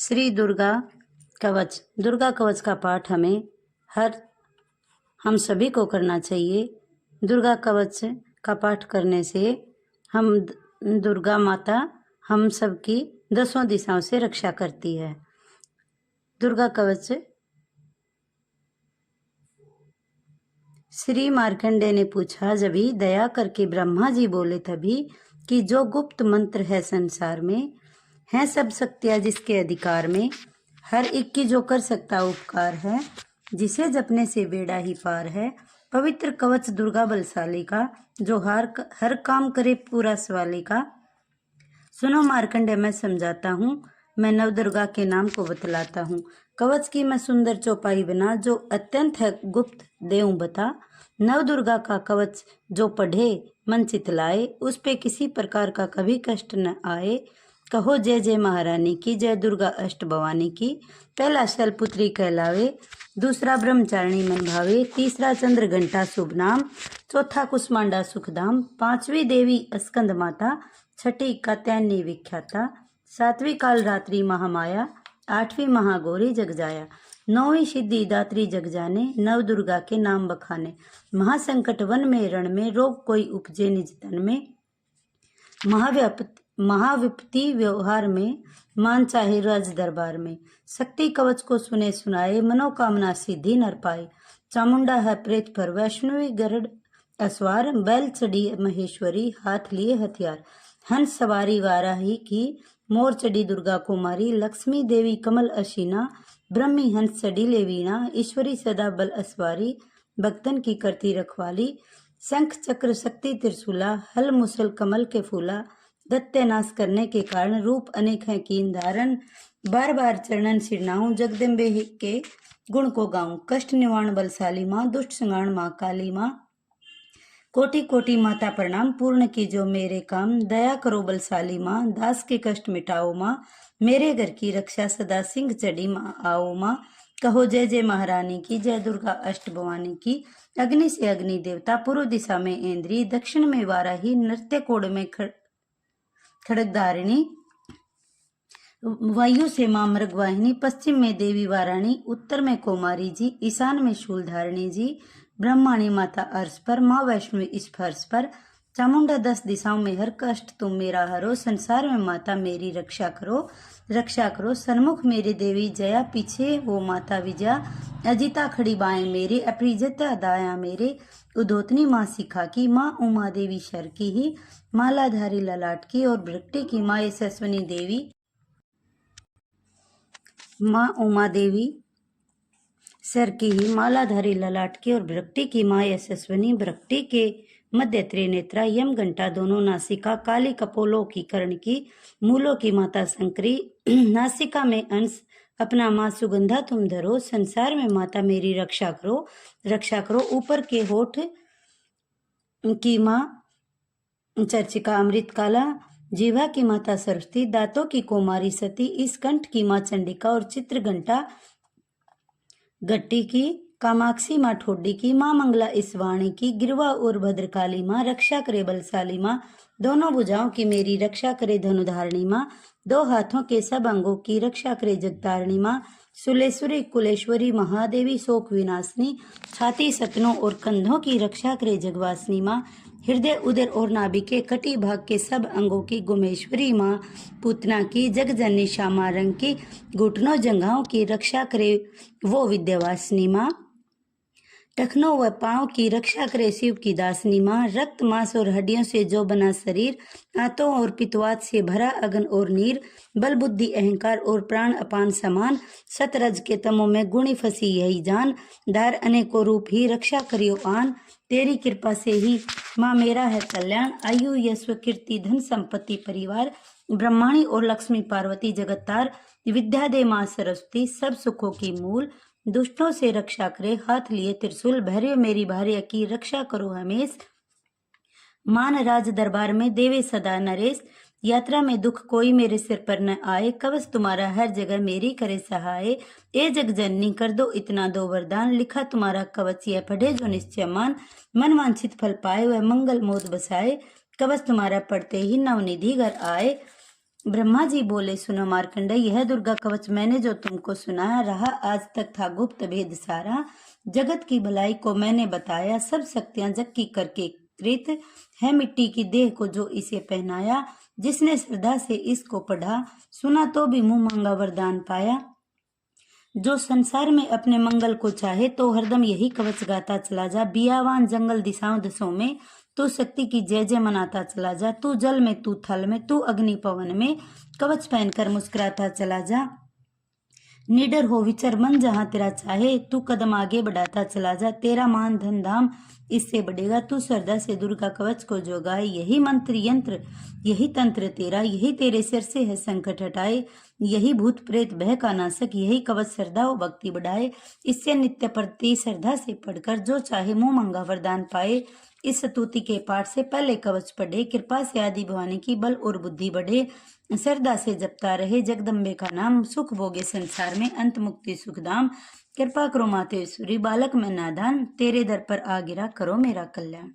श्री दुर्गा कवच। दुर्गा कवच का पाठ हम सभी को करना चाहिए। दुर्गा कवच का पाठ करने से हम दुर्गा माता हम सबकी 10 दिशाओं से रक्षा करती है। दुर्गा कवच। श्री मार्कंडेय ने पूछा जभी, दया करके ब्रह्मा जी बोले तभी, कि जो गुप्त मंत्र है संसार में, है सब शक्तियाँ जिसके अधिकार में, हर एक की जो कर सकता उपकार है, जिसे जपने से बेड़ा ही पार है। पवित्र कवच दुर्गा बलशाली का, जो हर काम करे पूरा सवाली का। सुनो मार्कंडेय, मैं समझाता हूँ, मैं नवदुर्गा के नाम को बतलाता हूँ। कवच की मैं सुंदर चौपाई बना, जो अत्यंत है गुप्त देऊं बता। नवदुर्गा का कवच जो पढ़े मन चितलाए, उस पे किसी प्रकार का कभी कष्ट न आए। कहो जय जय महारानी की, जय दुर्गा अष्ट भवानी की। पहला शैलपुत्री कहलावे, दूसरा ब्रह्मचारिणी मन भावे, तीसरा चंद्र घंटा शुभ नाम, चौथा कुष्मांडा सुखधाम, पांचवी देवी स्कंद माता, छठी कात्यायनी विख्याता, सातवीं काल रात्रि महामाया, आठवीं महागौरी जगजाया, नौवीं सिद्धि दात्री जग जाने, नव दुर्गा के नाम बखाने। महासंकट वन में रण में, रोग कोई उपजे निज तन में, महाविपत्ति व्यवहार में, मान चाहे राज दरबार में। शक्ति कवच को सुने सुनाए, मनोकामना सिद्धि नर पाए। चामुंडा है प्रेत पर वैष्णवी, गरुड़ अस्वार, बैल चढ़ी महेश्वरी, हाथ लिए हथियार। हंस सवारी वाराही की, मोर चढ़ी दुर्गा कुमारी, लक्ष्मी देवी कमल अशीना, ब्रह्मी हंस चढ़ी ले वीणा, ईश्वरी सदा बल अस्वारी, भक्तन की करती रखवाली। शंख चक्र शक्ति त्रिशूला, हल मुसल कमल के फूला, दत्ते नाश करने के कारण, रूप अनेक है कीन धारण। बार बार चरणन सिरनाऊं, जगदम्बे के गुण को गाऊं। कष्ट निवारण बलशाली माँ, दुष्ट संगाण माँ काली माँ। कोटि कोटि माता प्रणाम, पूर्ण की जो मेरे काम। दया करो बलशाली माँ, दास के कष्ट मिटाओ माँ। मेरे घर की रक्षा सदा सिंह चढ़ी माँ आओ माँ। कहो जय जय महारानी की, जय दुर्गा अष्ट भवानी की। अग्नि से अग्नि देवता, पूर्व दिशा में इंद्री, दक्षिण में वाराही, नृत्य कोड में खड़गधारिणी, वायु से मां मृगवाहिनी, पश्चिम में देवी वाराणी, उत्तर में कुमारी जी, ईशान में शूलधारिणी जी, ब्रह्माणी माता अर्श पर, माँ वैष्णवी इस फर्श पर। चामुंडा 10 दिशाओं में हर कष्ट तुम मेरा हरो, संसार में माता मेरी रक्षा करो, रक्षा करो। सन्मुख मेरे देवी जया, पीछे वो माता विजया, अजिता खड़ी बाएं मेरे, अपरिजिता दाया मेरे। उद्योतनी माँ शिखा की, माँ उमा देवी शर की ही, मालाधारी ललाट की, और भृक्टी की माँ यशस्विनी देवी, माँ उमा देवी सर की ही, मालाधारी ललाट की, और भृक्टी की माँ यशस्विनी। भृक्टी के मध्य त्रिनेत्रा, यम घंटा दोनों नासिका, काली कपोलों की कर्ण की, मूलों की माता शंकरी। नासिका में अंश अपना माँ सुगंधा तुम धरो, संसार में माता मेरी रक्षा करो, रक्षा करो। ऊपर के होठ की माँ चर्चिका अमृत काला, जीवा की माता सरस्वती, दांतों की कुमारी सती, इस कंठ की माँ चंडिका, और चित्र घंटा गट्टी की, कामाक्षी माँ ठोडी की, माँ मंगला इस वाणी की, गिरवा और भद्रकाली माँ, रक्षा करे बलशाली माँ। दोनों भुजाओं की मेरी रक्षा करे धनुधारिणी माँ, दो हाथों के सब अंगों की रक्षा करे जगतारिणी माँ। सुलेश्वरी कुलेश्वरी महादेवी, शोक विनाशिनी, छाती सतनों और कंधों की रक्षा करे जगवासिनी माँ। हृदय उदर और नाभि के कटी भाग के सब अंगों की गुमेश्वरी माँ, पूतना की, जगजननी श्यामा रंग की, घुटनों जंघाओं की रक्षा करे वो विद्यावासिनी माँ। टखनों व पांव की रक्षा करे शिव की दासनी माँ। रक्त मांस और हड्डियों से जो बना शरीर, आंतों और पित्तवात से भरा अगन और नीर, बल बुद्धि अहंकार और प्राण अपान समान, सतरज के तमों में गुणी फंसी यही जान। धार अनेकों रूप ही रक्षा करियो आन, तेरी कृपा से ही माँ मेरा है कल्याण। आयु यश्व कीर्ति धन संपत्ति परिवार, ब्रह्माणी और लक्ष्मी पार्वती जगत्तार, विद्या दे माँ सरस्वती, सब सुखों की मूल। दुष्टों से रक्षा करे हाथ लिए त्रिशूल, भैरव मेरी भार्य की रक्षा करो हमेश। मान राज दरबार में देवे सदा नरेश, यात्रा में दुख कोई मेरे सिर पर न आए। कवच तुम्हारा हर जगह मेरी करे सहाय, ए जग जननी कर दो इतना दो वरदान। लिखा तुम्हारा कवच यह पढ़े जो निश्चय मान, मन वांछित फल पाए वह मंगल मोद बसाए। कवच तुम्हारा पढ़ते ही नवनिधि घर आए। ब्रह्मा जी बोले, सुनो मार्कंडेय, यह दुर्गा कवच मैंने जो तुमको सुनाया रहा आज तक था गुप्त भेद सारा। जगत की भलाई को मैंने बताया, सब शक्तियां जग की करके कृत है। मिट्टी की देह को जो इसे पहनाया, जिसने श्रद्धा से इसको पढ़ा, सुना तो भी मुंह मांगा वरदान पाया। जो संसार में अपने मंगल को चाहे, तो हरदम यही कवच गाता चला जा। बियावान जंगल दिशाओं दसों में तू शक्ति की जय जय मनाता चला जा। तू जल में, तू थल में, तू अग्नि पवन में, कवच पहनकर मुस्कुराता चला जा। निडर हो विचर मन जहां तेरा चाहे, तू कदम आगे बढ़ाता चला जा। तेरा मान धन धाम इससे बढ़ेगा, तू श्रद्धा से दुर्गा कवच को जो गाए। यही मंत्र यंत्र यही तंत्र तेरा, यही तेरे सिर से है संकट हटाए। यही भूत प्रेत भय का नाशक, यही कवच श्रद्धा और भक्ति बढ़ाए। इससे नित्य प्रति श्रद्धा से पढ़कर जो चाहे मुंह मांगा वरदान पाए। इस स्तुति के पाठ से पहले कवच पढ़े, कृपा से आदि भवानी की बल और बुद्धि बढ़े। श्रद्धा से जपता रहे जगदम्बे का नाम, सुख भोगे संसार में अंत मुक्ति सुखधाम। कृपा करो मातेश्वरी, बालक मैं नादान, तेरे दर पर आ गिरा, करो मेरा कल्याण।